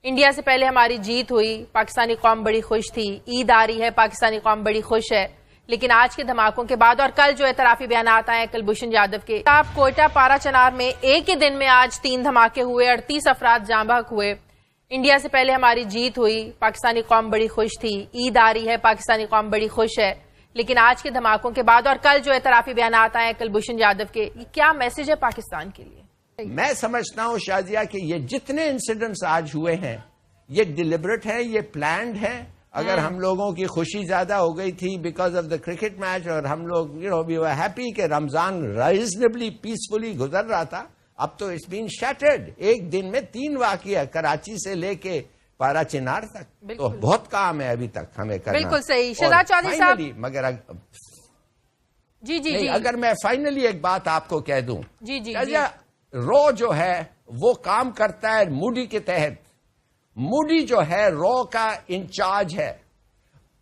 India سے پہلے ہماری جیت ہوئی، پاکستانی قوم بڑی خوش تھی، عید آ رہی ہے، پاکستانی قوم بڑی خوش ہے، لیکن آج کے دھماکوں کے بعد اور کل جو اعترافی بیانات آئے کلبھوشن یادو کے، کوئٹہ پارا چنار میں ایک ہی دن میں آج 3 دھماکے ہوئے، 38 افراد جاں بحق ہوئے۔ انڈیا سے پہلے ہماری جیت ہوئی، پاکستانی قوم بڑی خوش تھی، عید آ رہی ہے، پاکستانی قوم بڑی خوش ہے، لیکن آج کے دھماکوں کے بعد اور کل جو اعترافی بیانات آئے کلبھوشن یادو کے، یہ کیا میسج ہے پاکستان کے لیے؟ میں سمجھتا ہوں شازیہ کہ یہ جتنے انسیڈنٹس آج ہوئے ہیں یہ ڈیلیبریٹ ہے، یہ پلانڈ ہے۔ اگر ہم لوگوں کی خوشی زیادہ ہو گئی تھی because of the cricket match اور ہم لوگ وی ور ہیپی کہ رمضان ریزنیبلی پیسفلی گزر رہا تھا، اب تو اٹس بین شیٹرڈ۔ ایک دن میں 3 واقعہ کراچی سے لے کے پارا چنار تک، تو بہت کام ہے ابھی تک ہمیں کرنا۔ بالکل صحیح شہزاد چودھری صاحب۔ مگر جی اگر میں فائنلی ایک بات آپ کو کہہ دوں، جی رو جو ہے وہ کام کرتا ہے موڈی کے تحت۔ موڈی جو ہے رو کا انچارج ہے۔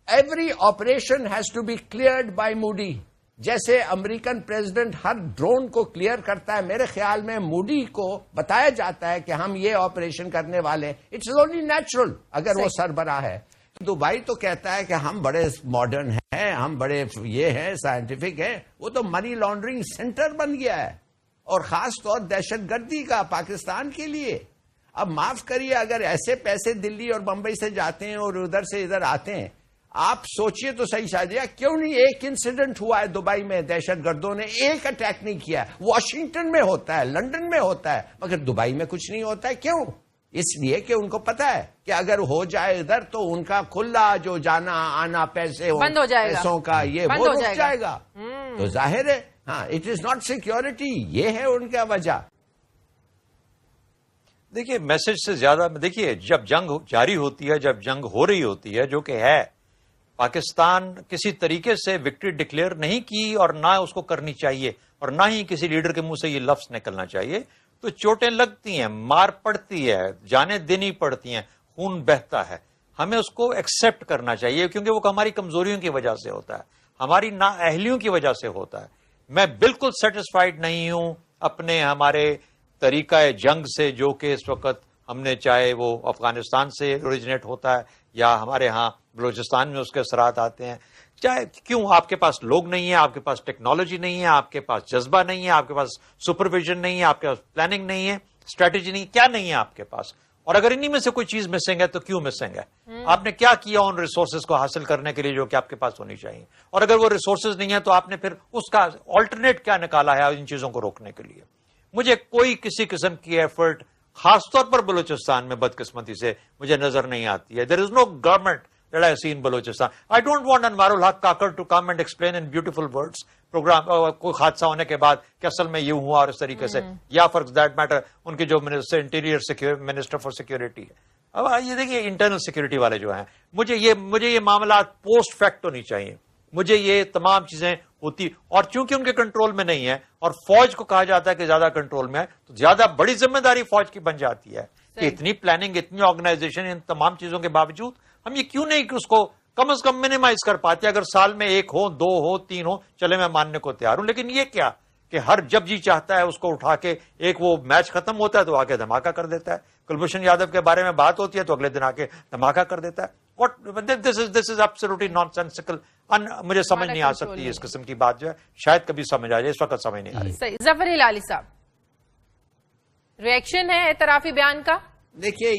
Every operation has to be cleared by Modi. جیسے امریکن پریزیڈنٹ ہر ڈرون کو کلیئر کرتا ہے، میرے خیال میں موڈی کو بتایا جاتا ہے کہ ہم یہ آپریشن کرنے والے، اٹس اونلی نیچرل اگر وہ سربراہ ہے۔ دبئی تو کہتا ہے کہ ہم بڑے ماڈرن ہیں، ہم بڑے یہ ہیں، سائنٹیفک ہیں، وہ تو منی لانڈرنگ سینٹر بن گیا ہے، اور خاص طور دہشت گردی کا پاکستان کے لیے۔ اب معاف کریے، اگر ایسے پیسے دلی اور بمبئی سے جاتے ہیں اور ادھر سے ادھر آتے ہیں، آپ سوچئے تو صحیح شاہجہاں، کیوں نہیں ایک انسیڈنٹ ہوا ہے دبئی میں، دہشت گردوں نے ایک اٹیک نہیں کیا؟ واشنگٹن میں ہوتا ہے، لندن میں ہوتا ہے، مگر دبئی میں کچھ نہیں ہوتا ہے۔ کیوں؟ اس لیے کہ ان کو پتا ہے کہ اگر ہو جائے ادھر تو ان کا کھلا جو جانا آنا پیسوں کا یہ وہ رک جائے گا۔ تو ظاہر ہے ہاں، اٹ از ناٹ سیکورٹی، یہ ہے ان کا وجہ۔ دیکھیے میسج سے زیادہ دیکھیے، جب جنگ جاری ہوتی ہے، جب جنگ ہو رہی ہوتی ہے، جو کہ ہے، پاکستان کسی طریقے سے وکٹری ڈکلیئر نہیں کی اور نہ اس کو کرنی چاہیے، اور نہ ہی کسی لیڈر کے منہ سے یہ لفظ نکلنا چاہیے، تو چوٹیں لگتی ہیں، مار پڑتی ہے، جانیں دینی پڑتی ہیں، خون بہتا ہے۔ ہمیں اس کو ایکسپٹ کرنا چاہیے، کیونکہ وہ ہماری کمزوریوں کی وجہ سے ہوتا ہے، ہماری نااہلیوں کی وجہ سے ہوتا ہے۔ میں بالکل سیٹسفائیڈ نہیں ہوں اپنے ہمارے طریقہ جنگ سے، جو کہ اس وقت ہم نے، چاہے وہ افغانستان سے اوریجنیٹ ہوتا ہے یا ہمارے ہاں بلوچستان میں اس کے اثرات آتے ہیں، چاہے کیوں آپ کے پاس لوگ نہیں ہیں، آپ کے پاس ٹیکنالوجی نہیں ہے، آپ کے پاس جذبہ نہیں ہے، آپ کے پاس سپرویژن نہیں ہے، آپ کے پاس پلاننگ نہیں ہے، اسٹریٹجی نہیں، کیا نہیں ہے آپ کے پاس؟ اور اگر انہی میں سے کوئی چیز مسنگ ہے تو کیوں مسنگ ہے؟ آپ نے کیا کیا ان ریسورسز کو حاصل کرنے کے لیے جو کہ آپ کے پاس ہونی چاہیے؟ اور اگر وہ ریسورسز نہیں ہے تو آپ نے پھر اس کا آلٹرنیٹ کیا نکالا ہے ان چیزوں کو روکنے کے لیے؟ مجھے کوئی کسی قسم کی ایفرٹ، خاص طور پر بلوچستان میں بدقسمتی سے مجھے نظر نہیں آتی ہے۔ دیر از نو government that I see in Balochistan. I don't want Anwarul Haq Kakar to come and explain in beautiful words program کوئی حادثہ ہونے کے بعد کہ اصل میں یہ ہوا اور اس طریقے سے، یا فار دیٹ میٹر ان کے جو انٹیریئر منسٹر فار سیکورٹی ہے۔ اب یہ دیکھیے انٹرنل سیکورٹی والے جو ہیں، مجھے یہ معاملات پوسٹ فیکٹ ہونی چاہیے، مجھے یہ تمام چیزیں ہوتی، اور چونکہ ان کے کنٹرول میں نہیں ہے اور فوج کو کہا جاتا ہے کہ زیادہ کنٹرول میں ہے، تو زیادہ بڑی ذمہ داری فوج کی بن جاتی ہے کہ اتنی پلاننگ، اتنی آرگنائزیشن، ان تمام چیزوں کے باوجود ہم یہ کیوں نہیں اس کو کم از کم منیمائز کر پاتے؟ اگر سال میں 1 ہو، 2 ہو، 3 ہو، چلے میں ماننے کو تیار ہوں، لیکن یہ کیا کہ ہر جب جی چاہتا ہے اس کو اٹھا کے، ایک وہ میچ ختم ہوتا ہے تو آ کے دھماکہ کر دیتا ہے، کلبھوشن یادو کے بارے میں بات ہوتی ہے تو اگلے دن آ کے دھماکہ کر دیتا ہے۔ دس از ایبسولوٹلی نان سینسیکل۔ مجھے سمجھ نہیں آ سکتی اس قسم کی بات، جو ہے شاید کبھی سمجھ آ جائے، اس وقت سمجھ نہیں آ رہی۔ ظفر ہلالی صاحب، ریئیکشن ہے اعترافی بیان کا؟ دیکھیے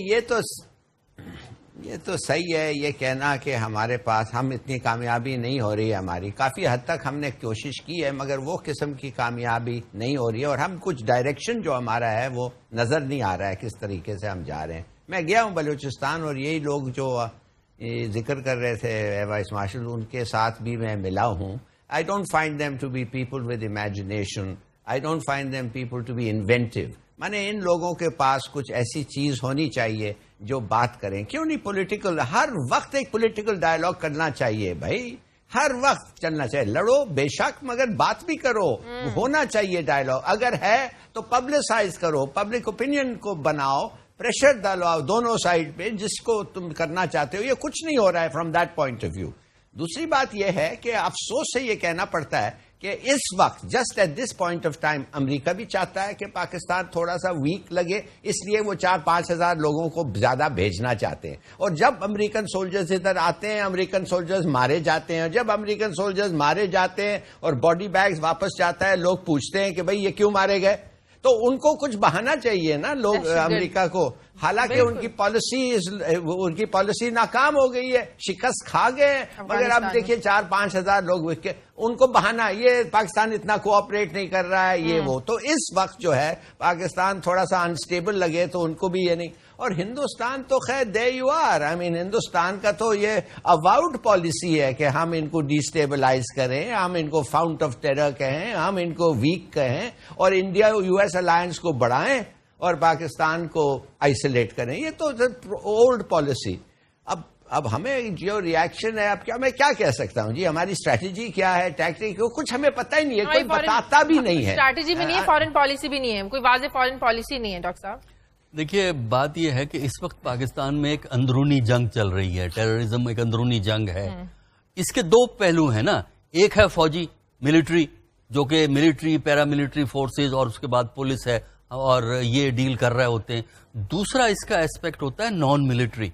یہ تو صحیح ہے یہ کہنا کہ ہمارے پاس ہم اتنی کامیابی نہیں ہو رہی ہے ہماری، کافی حد تک ہم نے کوشش کی ہے مگر وہ قسم کی کامیابی نہیں ہو رہی ہے، اور ہم کچھ ڈائریکشن جو ہمارا ہے وہ نظر نہیں آ رہا ہے کس طریقے سے ہم جا رہے ہیں۔ میں گیا ہوں بلوچستان، اور یہی لوگ جو ذکر کر رہے تھے وائس مارشل، ان کے ساتھ بھی میں ملا ہوں۔ I don't find them to be people with imagination. I don't find them people to be inventive. مانے ان لوگوں کے پاس کچھ ایسی چیز ہونی چاہیے جو بات کریں۔ کیوں نہیں پولیٹیکل، ہر وقت ایک پولیٹیکل ڈائلاگ کرنا چاہیے بھائی، ہر وقت چلنا چاہیے، لڑو بے شک مگر بات بھی کرو، ہونا چاہیے ڈائلاگ، اگر ہے تو پبلسائز کرو، پبلک اوپینین کو بناؤ، پریشر ڈالو دونوں سائڈ پہ جس کو تم کرنا چاہتے ہو۔ یہ کچھ نہیں ہو رہا ہے from that point of view. دوسری بات یہ ہے کہ افسوس سے یہ کہنا پڑتا ہے کہ اس وقت just at this point of time امریکہ بھی چاہتا ہے کہ پاکستان تھوڑا سا ویک لگے، اس لیے وہ 4-5 ہزار لوگوں کو زیادہ بھیجنا چاہتے ہیں. اور جب امریکن سولجرز ادھر آتے ہیں، امریکن سولجرز مارے جاتے ہیں. جب امریکن سولجرز مارے جاتے ہیں اور باڈی بیگز واپس جاتا ہے، لوگ پوچھتے ہیں کہ بھئی یہ کیوں مارے گئے، تو ان کو کچھ بہانا چاہیے نا لوگ امریکہ کو. حالانکہ ان کی پالیسی ناکام ہو گئی ہے، شکست کھا گئے ہیں. مگر اب دیکھیے 4-5 ہزار لوگ ان کو بہانا یہ پاکستان اتنا کوآپریٹ نہیں کر رہا ہے، یہ وہ. تو اس وقت جو ہے پاکستان تھوڑا سا انسٹیبل لگے تو ان کو بھی یہ نہیں. اور ہندوستان تو خیر دے یو آر، ہندوستان کا تو یہ اوائڈ پالیسی ہے کہ ہم ان کو ڈیسٹیبلائز کریں، ہم ان کو فاؤنٹ آف ٹیرر کہیں، ہم ان کو ویک کہیں، اور انڈیا یو ایس الائنس کو بڑھائیں اور پاکستان کو آئسولیٹ کریں. یہ تو اولڈ پالیسی. اب ہمیں جو ریئیکشن ہے، اب کیا میں کیا کہہ سکتا ہوں جی، ہماری اسٹریٹجی کیا ہے، ٹیکٹک کچھ ہمیں پتہ ہی نہیں ہے، کوئی بتاتا بھی نہیں ہے. اسٹریٹجی بھی نہیں ہے، فارن پالیسی بھی نہیں ہے، کوئی واضح فارن پالیسی نہیں ہے. ڈاکٹر صاحب دیکھیے، بات یہ ہے کہ اس وقت پاکستان میں ایک اندرونی جنگ چل رہی ہے، ٹیررزم ایک اندرونی جنگ ہے. اس کے 2 پہلو ہیں نا، ایک ہے فوجی ملٹری، جو کہ ملٹری پیرا ملٹری فورسز اور اس کے بعد پولیس ہے اور یہ ڈیل کر رہے ہوتے ہیں. دوسرا اس کا ایسپیکٹ ہوتا ہے نان ملٹری،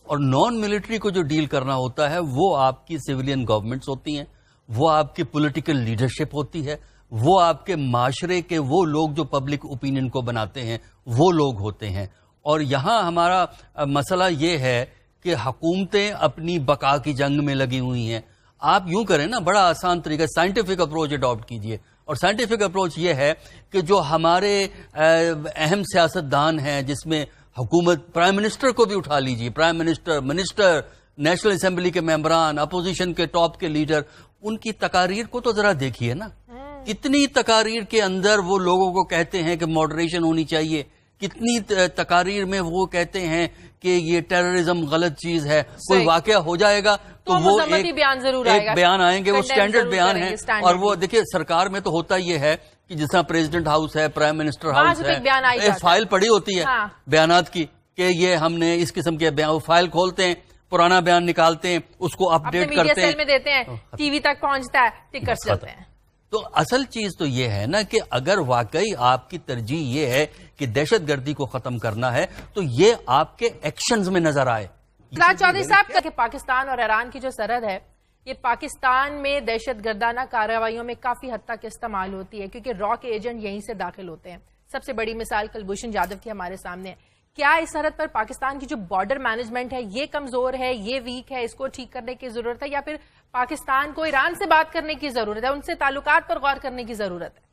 اور نان ملٹری کو جو ڈیل کرنا ہوتا ہے وہ آپ کی سویلین گورنمنٹس ہوتی ہیں، وہ آپ کی پولیٹیکل لیڈرشپ ہوتی ہے، وہ آپ کے معاشرے کے وہ لوگ جو پبلک اوپینین کو بناتے ہیں وہ لوگ ہوتے ہیں. اور یہاں ہمارا مسئلہ یہ ہے کہ حکومتیں اپنی بقا کی جنگ میں لگی ہوئی ہیں. آپ یوں کریں نا، بڑا آسان طریقہ، سائنٹیفک اپروچ اڈاپٹ کیجئے. اور سائنٹیفک اپروچ یہ ہے کہ جو ہمارے اہم سیاستدان ہیں، جس میں حکومت، پرائم منسٹر کو بھی اٹھا لیجئے، پرائم منسٹر، نیشنل اسمبلی کے ممبران، اپوزیشن کے ٹاپ کے لیڈر، ان کی تقاریر کو تو ذرا دیکھیے نا. کتنی تقاریر کے اندر وہ لوگوں کو کہتے ہیں کہ ماڈریشن ہونی چاہیے، کتنی تقاریر میں وہ کہتے ہیں کہ یہ ٹیررزم غلط چیز ہے. کوئی واقعہ ہو جائے گا تو وہ ایک بیان آئیں گے، وہ سٹینڈرڈ بیان ہیں. اور وہ دیکھیں سرکار میں تو ہوتا یہ ہے کہ جس طرح پریزیڈنٹ ہاؤس ہے، پرائم منسٹر ہاؤس ہے، فائل پڑی ہوتی ہے بیانات کی کہ یہ ہم نے اس قسم کے بیان، فائل کھولتے ہیں، پرانا بیان نکالتے ہیں، اس کو اپ ڈیٹ کرتے ہیں، میں دیتے ہیں، ٹی وی تک پہنچتا ہے، ٹکرز چلتے ہیں. تو اصل چیز تو یہ ہے نا کہ اگر واقعی آپ کی ترجیح یہ ہے کہ دہشت گردی کو ختم کرنا ہے تو یہ آپ کے ایکشنز میں نظر آئے. چودھری صاحب کہ پاکستان اور ایران کی جو سرحد ہے، یہ پاکستان میں دہشت گردانہ کارروائیوں میں کافی حد تک استعمال ہوتی ہے، کیونکہ را کے ایجنٹ یہیں سے داخل ہوتے ہیں. سب سے بڑی مثال کلبھوشن جادو کی ہمارے سامنے ہے. کیا اس سرحد پر پاکستان کی جو بارڈر مینجمنٹ ہے یہ کمزور ہے، یہ ویک ہے، اس کو ٹھیک کرنے کی ضرورت ہے، یا پھر پاکستان کو ایران سے بات کرنے کی ضرورت ہے، ان سے تعلقات پر غور کرنے کی ضرورت ہے؟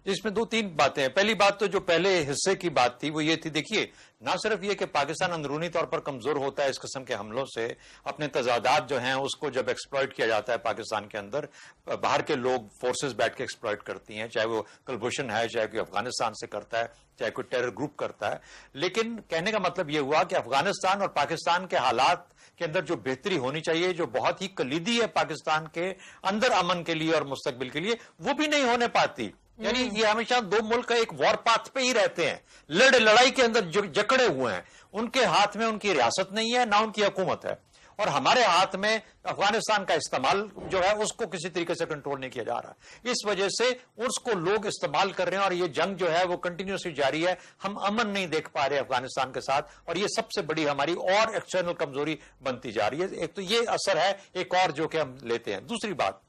اس میں 2-3 باتیں ہیں. پہلی بات تو جو پہلے حصے کی بات تھی وہ یہ تھی، دیکھیے نہ صرف یہ کہ پاکستان اندرونی طور پر کمزور ہوتا ہے اس قسم کے حملوں سے، اپنے تضادات جو ہیں اس کو جب ایکسپلائٹ کیا جاتا ہے پاکستان کے اندر، باہر کے لوگ فورسز بیٹھ کے ایکسپلائٹ کرتی ہیں، چاہے وہ کلبھوشن ہے، چاہے کوئی افغانستان سے کرتا ہے، چاہے کوئی ٹیرر گروپ کرتا ہے. لیکن کہنے کا مطلب یہ ہوا کہ افغانستان اور پاکستان کے حالات کے اندر جو بہتری ہونی چاہیے، جو بہت ہی کلیدی ہے پاکستان کے اندر امن کے لیے اور مستقبل کے لیے، وہ بھی نہیں ہونے پاتی. یعنی یہ ہمیشہ 2 ملک ایک وار پاتھ پہ ہی رہتے ہیں، لڑائی کے اندر جکڑے ہوئے ہیں. ان کے ہاتھ میں ان کی ریاست نہیں ہے، نہ ان کی حکومت ہے، اور ہمارے ہاتھ میں افغانستان کا استعمال جو ہے اس کو کسی طریقے سے کنٹرول نہیں کیا جا رہا. اس وجہ سے اس کو لوگ استعمال کر رہے ہیں اور یہ جنگ جو ہے وہ کنٹینیوسلی جاری ہے. ہم امن نہیں دیکھ پا رہے افغانستان کے ساتھ، اور یہ سب سے بڑی ہماری اور ایکسٹرنل کمزوری بنتی جا رہی ہے. ایک تو یہ اثر ہے، ایک اور جو کہ ہم لیتے ہیں. دوسری بات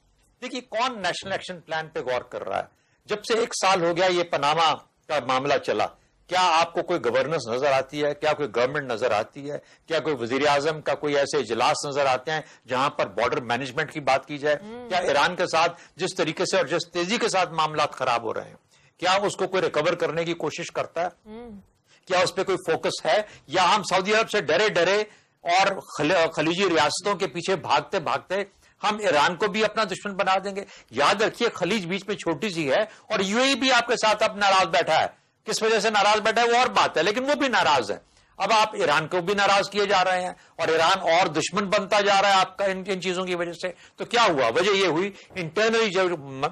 دیکھیے، کون نیشنل ایکشن پلان پہ غور کر رہا ہے؟ جب سے 1 سال ہو گیا یہ پاناما کا معاملہ چلا، کیا آپ کو کوئی گورننس نظر آتی ہے؟ کیا کوئی گورنمنٹ نظر آتی ہے؟ کیا کوئی وزیر اعظم کا کوئی ایسے اجلاس نظر آتے ہیں جہاں پر بارڈر مینجمنٹ کی بات کی جائے؟ کیا ایران کے ساتھ جس طریقے سے اور جس تیزی کے ساتھ معاملات خراب ہو رہے ہیں، کیا اس کو کوئی ریکور کرنے کی کوشش کرتا ہے؟ کیا اس پہ کوئی فوکس ہے؟ یا ہم سعودی عرب سے ڈرے اور خلیجی ریاستوں کے پیچھے بھاگتے ہم ایران کو بھی اپنا دشمن بنا دیں گے؟ یاد رکھیے خلیج بیچ میں چھوٹی سی ہے، اور UAE بھی آپ کے ساتھ اب ناراض بیٹھا ہے. کس وجہ سے ناراض بیٹھا ہے وہ اور بات ہے، لیکن وہ بھی ناراض ہے. اب آپ ایران کو بھی ناراض کیے جا رہے ہیں اور ایران اور دشمن بنتا جا رہا ہے آپ کا ان چیزوں کی وجہ سے. تو کیا ہوا؟ وجہ یہ ہوئی انٹرنلی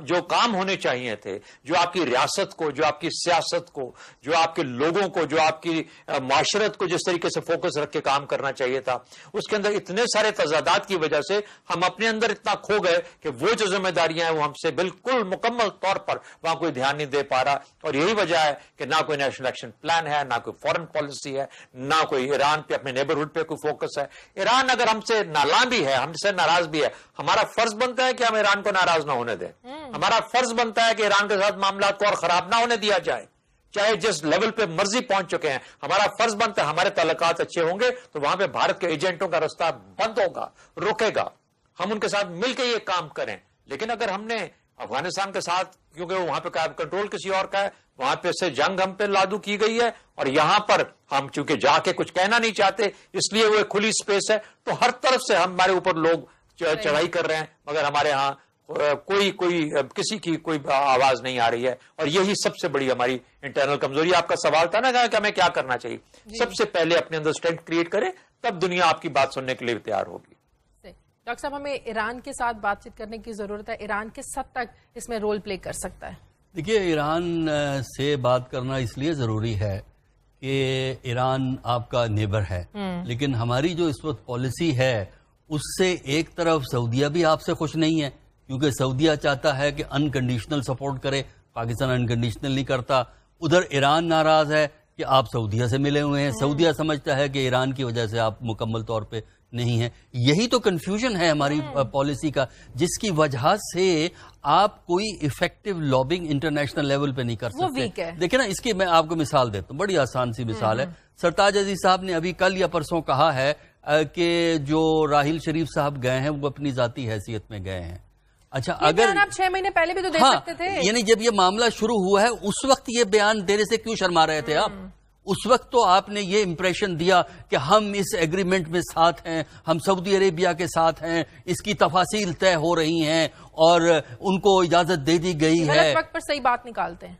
جو کام ہونے چاہیے تھے، جو آپ کی ریاست کو، جو آپ کی سیاست کو، جو آپ کے لوگوں کو، جو آپ کی معاشرت کو جس طریقے سے فوکس رکھ کے کام کرنا چاہیے تھا، اس کے اندر اتنے سارے تضادات کی وجہ سے ہم اپنے اندر اتنا کھو گئے کہ وہ جو ذمہ داریاں ہیں وہ ہم سے بالکل مکمل طور پر وہاں کوئی دھیان نہیں دے پا رہا. اور یہی وجہ ہے کہ نہ کوئی نیشنل ایکشن پلان ہے، نہ کوئی فورن پالیسی ہے، نہ کوئی ایران پہ اپنے نیبرہڈ پہ کوئی فوکس ہے. ایران اگر ہم سے نالاں بھی ہے، ہم سے ناراض بھی ہے، ہمارا فرض بنتا ہے کہ ہم ایران کو ناراض نہ ہونے دیں. ہمارا فرض بنتا ہے کہ ایران کے ساتھ معاملات کو اور خراب نہ ہونے دیا جائے، چاہے جس لیول پہ مرضی پہنچ چکے ہیں. ہمارا فرض بنتا ہے ہمارے تعلقات اچھے ہوں گے تو وہاں پہ بھارت کے ایجنٹوں کا رستہ بند ہوگا، رکے گا، ہم ان کے ساتھ مل کے یہ کام کریں. لیکن اگر ہم نے افغانستان کے ساتھ، کیونکہ وہاں پہ کنٹرول کسی اور کا ہے، وہاں پہ سے جنگ ہم پہ لاگو کی گئی ہے، اور یہاں پر ہم چونکہ جا کے کچھ کہنا نہیں چاہتے اس لیے وہ ایک کھلی سپیس ہے، تو ہر طرف سے ہمارے اوپر لوگ چڑھائی کر رہے ہیں، مگر ہمارے ہاں کسی کی کوئی آواز نہیں آ رہی ہے. اور یہی سب سے بڑی ہماری انٹرنل کمزوری. آپ کا سوال تھا نا کہ ہمیں کیا کرنا چاہیے. سب سے پہلے اپنے اندر اسٹرینتھ کریٹ کریں، تب دنیا آپ کی بات سننے کے لیے تیار ہوگی. ڈاکٹر صاحب، ہمیں ایران کے ساتھ بات چیت کرنے کی ضرورت ہے. ایران کس حد تک اس میں رول پلے کر سکتا ہے؟ دیکھیے، ایران سے بات کرنا اس لیے ضروری ہے کہ ایران آپ کا نیبر ہے، لیکن ہماری جو اس وقت پالیسی ہے اس سے ایک طرف سعودیہ بھی آپ سے خوش نہیں ہے، کیونکہ سعودیہ چاہتا ہے کہ انکنڈیشنل سپورٹ کرے، پاکستان انکنڈیشنل نہیں کرتا. ادھر ایران ناراض ہے کہ آپ سعودیہ سے ملے ہوئے ہیں، سعودیہ سمجھتا ہے کہ ایران کی وجہ سے آپ مکمل طور پہ نہیں ہے. یہی تو کنفیوژن ہے ہماری پالیسی کا، جس کی وجہ سے آپ کوئی افیکٹو لابنگ انٹرنیشنل لیول پہ نہیں کر سکتے. دیکھیں نا، اس کی میں آپ کو مثال دیتا ہوں، بڑی آسان سی مثال ہے. سرتاج عزیز صاحب نے ابھی کل یا پرسوں کہا ہے کہ جو راحیل شریف صاحب گئے ہیں وہ اپنی ذاتی حیثیت میں گئے ہیں. اچھا، اگر آپ 6 مہینے پہلے بھی تو دے سکتے تھے. یعنی جب یہ معاملہ شروع ہوا ہے اس وقت یہ بیان دینے سے کیوں شرما رہے تھے آپ؟ اس وقت تو آپ نے یہ امپریشن دیا کہ ہم اس ایگریمنٹ میں ساتھ ہیں، ہم سعودی عربیہ کے ساتھ ہیں، اس کی تفاصیل طے ہو رہی ہیں اور ان کو اجازت دے دی گئی ہے. غلط وقت پر صحیح بات نکالتے ہیں.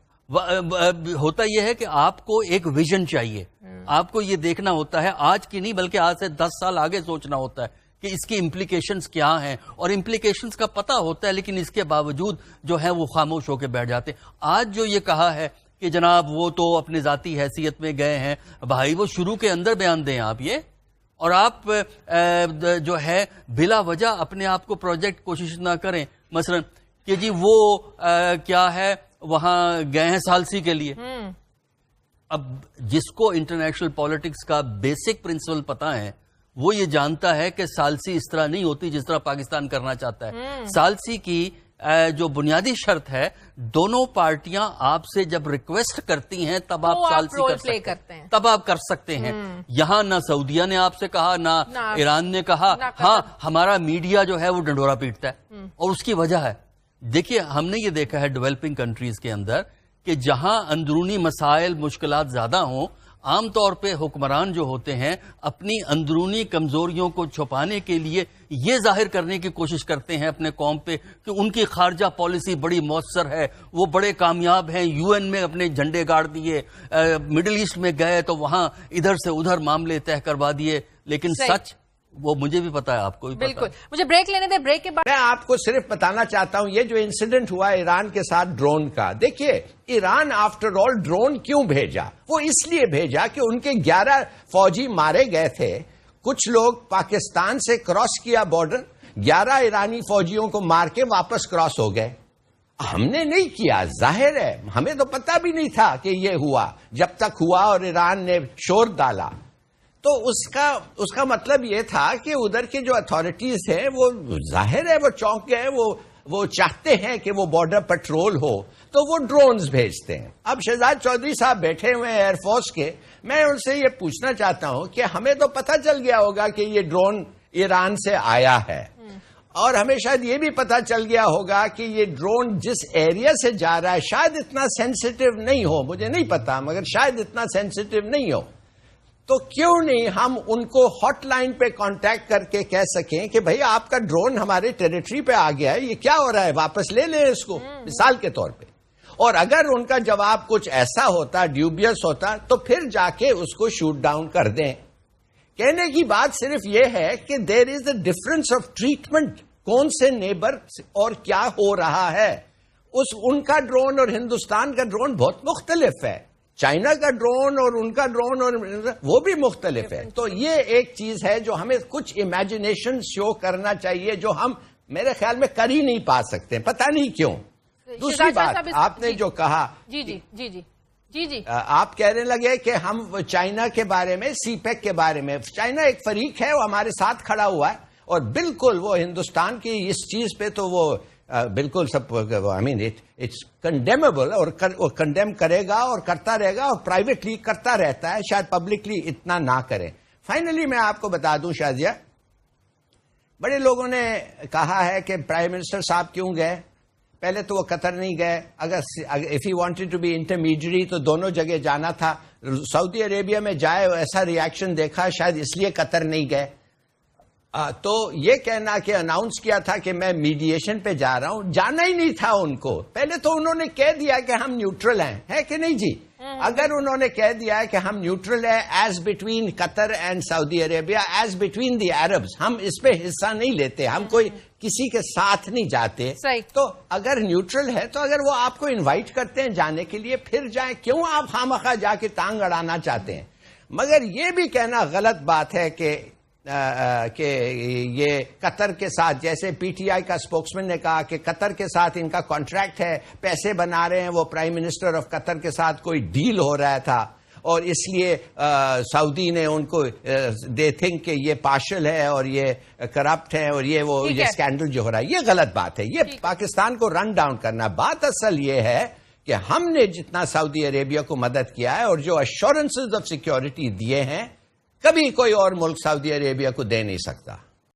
ہوتا یہ ہے کہ آپ کو ایک ویژن چاہیے، آپ کو یہ دیکھنا ہوتا ہے، آج کی نہیں بلکہ آج سے 10 سال آگے سوچنا ہوتا ہے کہ اس کی امپلیکیشنز کیا ہیں، اور امپلیکیشنز کا پتہ ہوتا ہے لیکن اس کے باوجود جو ہے وہ خاموش ہو کے بیٹھ جاتے. آج جو یہ کہا ہے کہ جناب وہ تو اپنی ذاتی حیثیت میں گئے ہیں، بھائی وہ شروع کے اندر بیان دیں آپ یہ، اور آپ جو ہے بلا وجہ اپنے آپ کو پروجیکٹ کوشش نہ کریں. مثلا کہ جی وہ کیا ہے وہاں گئے ہیں ثالثی کے لیے. اب جس کو انٹرنیشنل پالیٹکس کا بیسک پرنسپل پتا ہے وہ یہ جانتا ہے کہ ثالثی اس طرح نہیں ہوتی جس طرح پاکستان کرنا چاہتا ہے. ثالثی کی جو بنیادی شرط ہے، دونوں پارٹیاں آپ سے جب ریکویسٹ کرتی ہیں تب آپ ثالثی کرتے ہیں، تب آپ کر سکتے ہیں. یہاں نہ سعودیہ نے آپ سے کہا، نہ ایران نے کہا. ہاں، ہمارا میڈیا جو ہے وہ ڈنڈورا پیٹتا ہے، اور اس کی وجہ ہے، دیکھیے ہم نے یہ دیکھا ہے ڈیولپنگ کنٹریز کے اندر کہ جہاں اندرونی مسائل مشکلات زیادہ ہوں، عام طور پہ حکمران جو ہوتے ہیں اپنی اندرونی کمزوریوں کو چھپانے کے لیے یہ ظاہر کرنے کی کوشش کرتے ہیں اپنے قوم پہ کہ ان کی خارجہ پالیسی بڑی مؤثر ہے، وہ بڑے کامیاب ہیں، یو این میں اپنے جھنڈے گاڑ دیے، مڈل ایسٹ میں گئے تو وہاں ادھر سے ادھر معاملے طے کروا دیے. لیکن سچ وہ مجھے بھی پتا ہے، آپ کو بھی پتا ہے. بالکل. مجھے بریک لینے دیں، بریک کے بعد میں آپ کو صرف بتانا چاہتا ہوں یہ جو انسیڈنٹ ہوا ایران کے ساتھ ڈرون کا، دیکھیے ایران آفٹر آل ڈرون کیوں بھیجا؟ وہ اس لیے بھیجا کہ ان کے 11 فوجی مارے گئے تھے. کچھ لوگ پاکستان سے کراس کیا بارڈر، 11 ایرانی فوجیوں کو مار کے واپس کراس ہو گئے. ہم نے نہیں کیا، ظاہر ہے ہمیں تو پتہ بھی نہیں تھا کہ یہ ہوا جب تک ہوا اور ایران نے شور ڈالا. تو اس کا مطلب یہ تھا کہ ادھر کے جو اتھارٹیز ہیں وہ ظاہر ہے وہ چونک گئے، وہ چاہتے ہیں کہ وہ بارڈر پیٹرول ہو تو وہ ڈرونز بھیجتے ہیں. اب شہزاد چودھری صاحب بیٹھے ہوئے ہیں ایئر فورس کے، میں ان سے یہ پوچھنا چاہتا ہوں کہ ہمیں تو پتہ چل گیا ہوگا کہ یہ ڈرون ایران سے آیا ہے، اور ہمیں شاید یہ بھی پتہ چل گیا ہوگا کہ یہ ڈرون جس ایریا سے جا رہا ہے شاید اتنا سینسیٹیو نہیں ہو، مجھے نہیں پتا مگر شاید اتنا سینسیٹیو نہیں ہو. تو کیوں نہیں ہم ان کو ہاٹ لائن پہ کانٹیکٹ کر کے کہہ سکیں کہ بھئی آپ کا ڈرون ہمارے ٹیریٹری پہ آ گیا ہے، یہ کیا ہو رہا ہے، واپس لے لیں اس کو، مثال کے طور پہ. اور اگر ان کا جواب کچھ ایسا ہوتا, ڈیوبیس ہوتا, تو پھر جا کے اس کو شوٹ ڈاؤن کر دیں. کہنے کی بات صرف یہ ہے کہ دیر از اے ڈفرنس آف ٹریٹمنٹ. کون سے نیبر اور کیا ہو رہا ہے, ان کا ڈرون اور ہندوستان کا ڈرون بہت مختلف ہے. چائنا کا ڈرون اور ان کا ڈرون اور وہ بھی مختلف ہے. تو یہ ایک چیز ہے جو ہمیں کچھ امیجنیشن شو کرنا چاہیے, جو ہم میرے خیال میں کر ہی نہیں پا سکتے, پتہ نہیں کیوں. دوسری بات آپ نے جو کہا, جی آپ کہنے لگے کہ ہم چائنا کے بارے میں, سی پیک کے بارے میں, چائنا ایک فریق ہے, وہ ہمارے ساتھ کھڑا ہوا ہے, اور بالکل وہ ہندوستان کی اس چیز پہ تو وہ بالکل سب, آئی مین اٹس کنڈیمیبل, اور وہ کنڈیم کرے گا اور کرتا رہے گا, اور پرائیویٹلی کرتا رہتا ہے, شاید پبلکلی اتنا نہ کرے. فائنلی میں آپ کو بتا دوں شازیہ, بڑے لوگوں نے کہا ہے کہ پرائم منسٹر صاحب کیوں گئے. پہلے تو وہ قطر نہیں گئے. اگر if he wanted to be intermediary تو دونوں جگہ جانا تھا. سعودی عربیہ میں جائے, ایسا ریاکشن دیکھا, شاید اس لیے قطر نہیں گئے. تو یہ کہنا کہ اناؤنس کیا تھا کہ میں میڈیشن پہ جا رہا ہوں, جانا ہی نہیں تھا ان کو. پہلے تو انہوں نے کہہ دیا کہ ہم نیوٹرل ہیں, ہے کہ نہیں جی. اگر انہوں نے کہہ دیا کہ ہم نیوٹرل ہیں as between Qatar and Saudi Arabia, as between the Arabs, ہم اس پہ حصہ نہیں لیتے, ہم کوئی کسی کے ساتھ نہیں جاتے. تو اگر نیوٹرل ہے تو اگر وہ آپ کو انوائٹ کرتے ہیں جانے کے لیے, پھر جائیں. کیوں آپ خواہ جا کے ٹانگ اڑانا چاہتے ہیں. مگر یہ بھی کہنا غلط بات ہے کہ یہ قطر کے ساتھ, جیسے پی ٹی آئی کا اسپوکسمین نے کہا کہ قطر کے ساتھ ان کا کانٹریکٹ ہے, پیسے بنا رہے ہیں, وہ پرائم منسٹر آف قطر کے ساتھ کوئی ڈیل ہو رہا تھا, اور اس لیے سعودی نے ان کو دے تھنک کہ یہ پارشل ہے اور یہ کرپٹ ہے, اور یہ اسکینڈل جو ہو رہا ہے, یہ غلط بات ہے. یہ پاکستان کو رن ڈاؤن کرنا. بات اصل یہ ہے کہ ہم نے جتنا سعودی عربیہ کو مدد کیا ہے اور جو ایشورنسز آف سیکیورٹی دیے ہیں, کبھی کوئی اور ملک سعودی عربیہ کو دے نہیں سکتا.